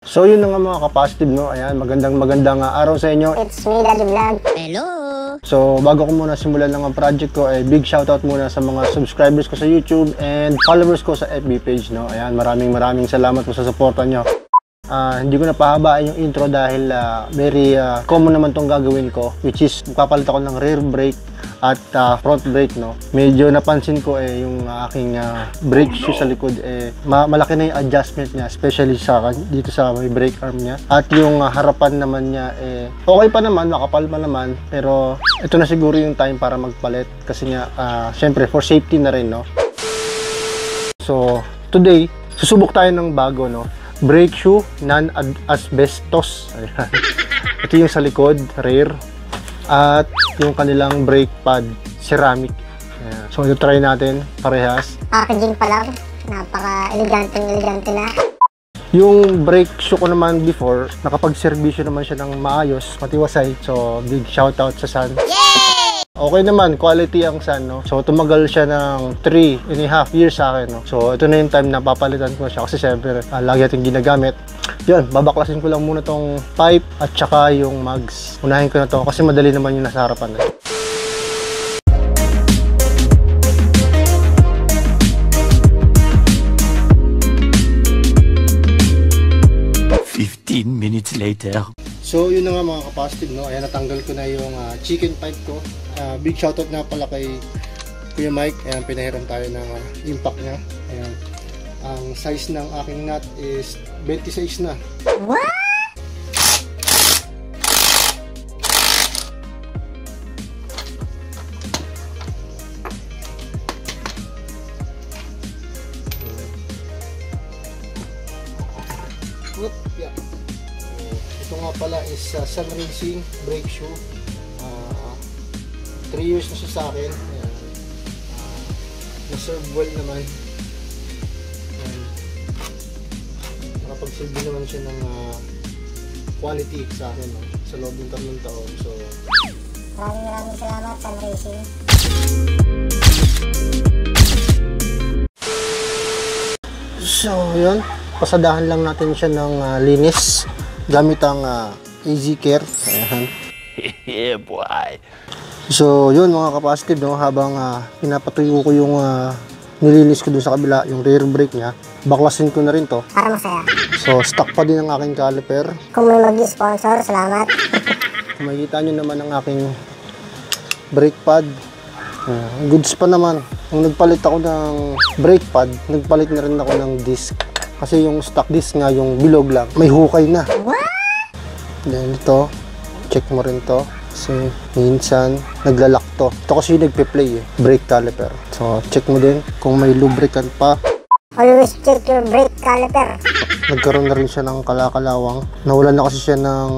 So yun na nga mga ka-positive, no? Ayan, magandang araw sa inyo. It's me, Daddy Vlog. Hello! So bago ko muna simulan ng project ko, big shoutout muna sa mga subscribers ko sa YouTube and followers ko sa FB page, no? Ayan, maraming salamat po sa suporta nyo. Hindi ko na pahabain yung intro dahil very common naman tong gagawin ko, which is magpapalit ako ng rear brake at front brake, no. Medyo napansin ko yung aking brake shoe sa likod malaki na yung adjustment niya, especially dito sa may brake arm niya, at yung harapan naman niya okay pa naman, makapal pa naman, pero ito na siguro yung time para magpalit kasi nga syempre for safety na rin, no. So today susubok tayo ng bago, no. Brake shoe non-asbestos. Ito yung sa likod, rear, at yung kanilang brake pad, ceramic. Ayan. So ito try natin parehas. Packaging pa lang, napaka-elegante na. Yung brake shoe ko naman before, nakapag-servisyo naman siya ng maayos, matiwasay. So big shoutout sa Sun. Okay naman, quality ang Sun, no? So tumagal siya ng 3.5 years sa akin, no? So ito na yung time na papalitan ko siya kasi syempre lagi natin ginagamit. Yun, babaklasin ko lang muna tong pipe at saka yung mugs. Unahin ko na to kasi madali naman yung nasa harapan na. Minutes later. So yun na nga mga ka-positive, no? Ayan, natanggal ko na yung chicken pipe ko. Big shoutout na pala kay Kuya Mike. Ayan, pinahiram tayo ng impact niya. Ayan. Ang size ng aking nut is 26 na. What? Yeah. Ito nga pala is Sun Racing brake shoe. 3 years na siya sa akin. Na-serve well naman. Nakapag-serve naman siya ng quality sa akin, no? Sa loob ng 3 taon. So Maraming salamat, Sun Racing. So yun, pasadahan lang natin siya ng linis gamit ang Easy Care. Ayan. Yeah, boy. So yun mga ka-positive, no, habang pinapatuyo ko yung nilinis ko dun sa kabila, yung rear brake niya, baklasin ko na rin to Para masaya. so stock pa din ang aking caliper. Kung may mag-sponsor, salamat. Makikita nyo naman ang aking brake pad. Goods pa naman. Nung nagpalit ako ng brake pad, nagpalit na rin ako ng disc kasi yung stock disc nga, yung bilog lang, may hukay na. What? Then ito, check mo rin to kasi minsan naglalak to. Ito kasi yung nagpe-play brake caliper. So check mo din kung may lubricant pa. Always check your brake caliper. Nagkaroon na rin siya ng kalakalawang. Nawalan na kasi siya ng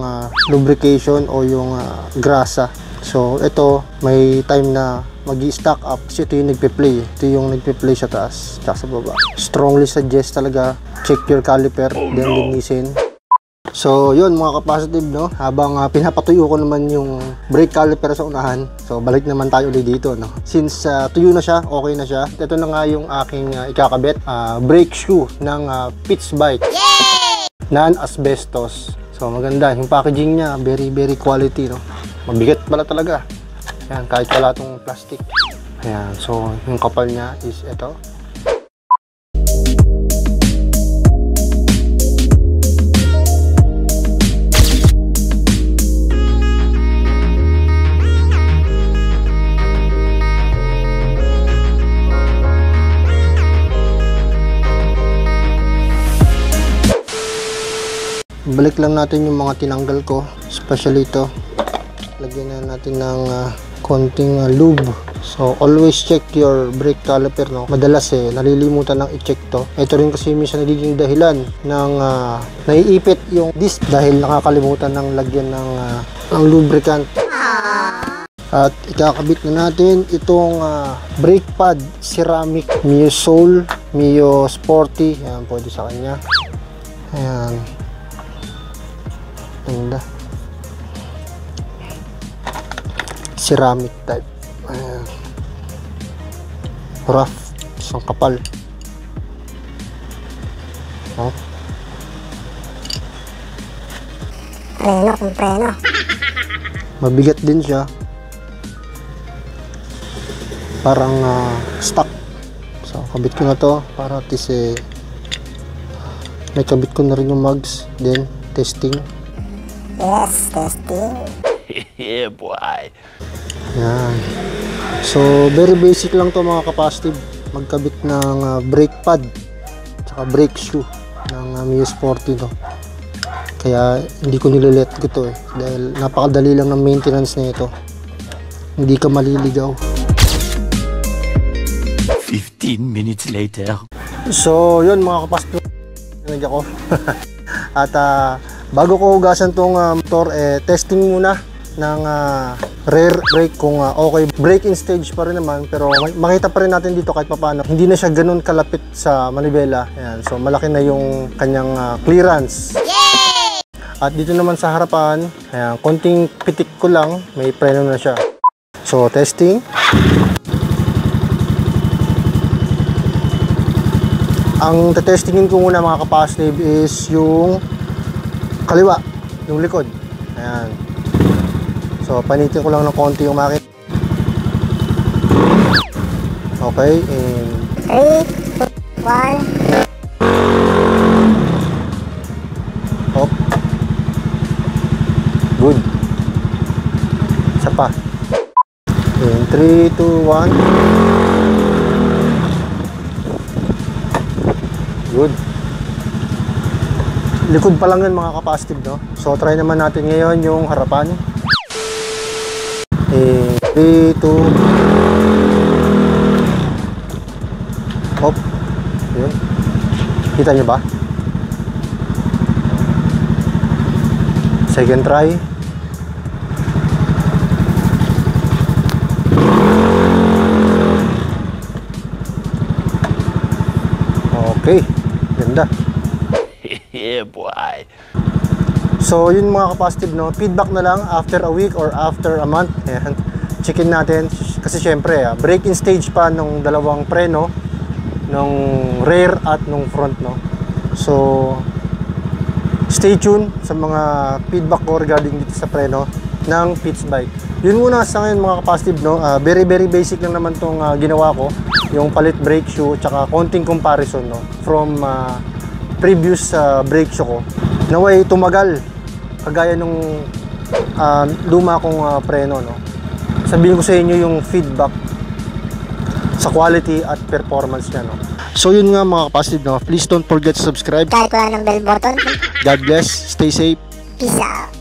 lubrication o yung grasa. So ito, may time na mag-i-stack up kasi ito yung nagpe-play. Ito yung nagpe-play sa taas tsaka sa baba. Strongly suggest talaga check your caliper, then linisin. So yun mga ka-positive, no, habang pinapatuyo ko naman yung brake caliper sa unahan, so balik naman tayo ulit dito, no. Since tuyo na siya, okay na siya, ito na nga yung aking ikakabit brake shoe ng Pitts Bike. Non-asbestos. So maganda yung packaging niya, very quality, no. Mabigat pala talaga. Ayan, kahit wala itong plastic. Ayan, so yung kapal niya is ito. Balik lang natin yung mga tinanggal ko, especially ito. Lagyan na natin ng konting lube. So always check your brake caliper, no. Madalas nalilimutan ng i-check to. Ito rin kasi minsan nagiging dahilan ng naiipit yung disc dahil nakakalimutan ng lagyan ng lubricant. At ikakabit na natin itong brake pad, ceramic, Mio Soul, Mio Sporty. Ayan, pwede sa kanya. Ayan. Ganda. Ceramic type. Ayan. Rough. Isang kapal. Oh. preno kung preno. Mabigat din siya. Parang stock. So, kabit ko na to para at least may kabit ko na rin yung mugs. Then, testing. Yes, testing. Yeah, boy. Yan. So, very basic lang to mga kapasitive. Magkabit ng brake pad tsaka brake shoe ng Mio Sporty to. Kaya hindi ko nilalet ko to dahil napakadali lang ng maintenance na ito. Hindi ka maliligaw. 15 minutes later. So, yun mga kapasitive. Nag ako. At bago ko hugasan tong motor, testing muna ng rear brake kung okay. Braking stage pa rin naman, pero makita pa rin natin dito kahit papaano. Hindi na siya ganun kalapit sa manibela. Ayan, so malaki na yung kanyang clearance. Yay! At dito naman sa harapan, ayan, konting pitik ko lang, may preno na siya. So, testing. Ang testingin ko muna mga kapasitive is yung kaliwa, yung likod. Ayan. So, panitin ko lang ng konti yung makina. Okay, and 3, 2, 1. hop. Good. Isa pa. And 3, 2, 1. Good. Likod pa lang yun mga kapasitive, no? So, try naman natin ngayon yung harapan. 3, 2, hop. Yun. Kita nyo ba? Second try. Okay. Ganda. Yeah, boy. So, yun mga kapasitive, no? Feedback na lang after a week or after a month. Ayan. Checkin natin. Kasi syempre, braking stage pa nung dalawang preno, nung rear at nung front, no? So, stay tuned sa mga feedback ko regarding dito sa preno ng Pitts Bike. Yun muna sa ngayon mga kapasitive, no? Very basic lang naman tong ginawa ko. Yung palit brake shoe, tsaka konting comparison, no? From previous brake shoe ko. Naway tumagal kagaya nung luma kong preno, no? Sabihin ko sa inyo yung feedback sa quality at performance niya, no? So yun nga mga kapasitive, no? Please don't forget to subscribe. Kahit wala ng bell button. God bless, stay safe. Peace out.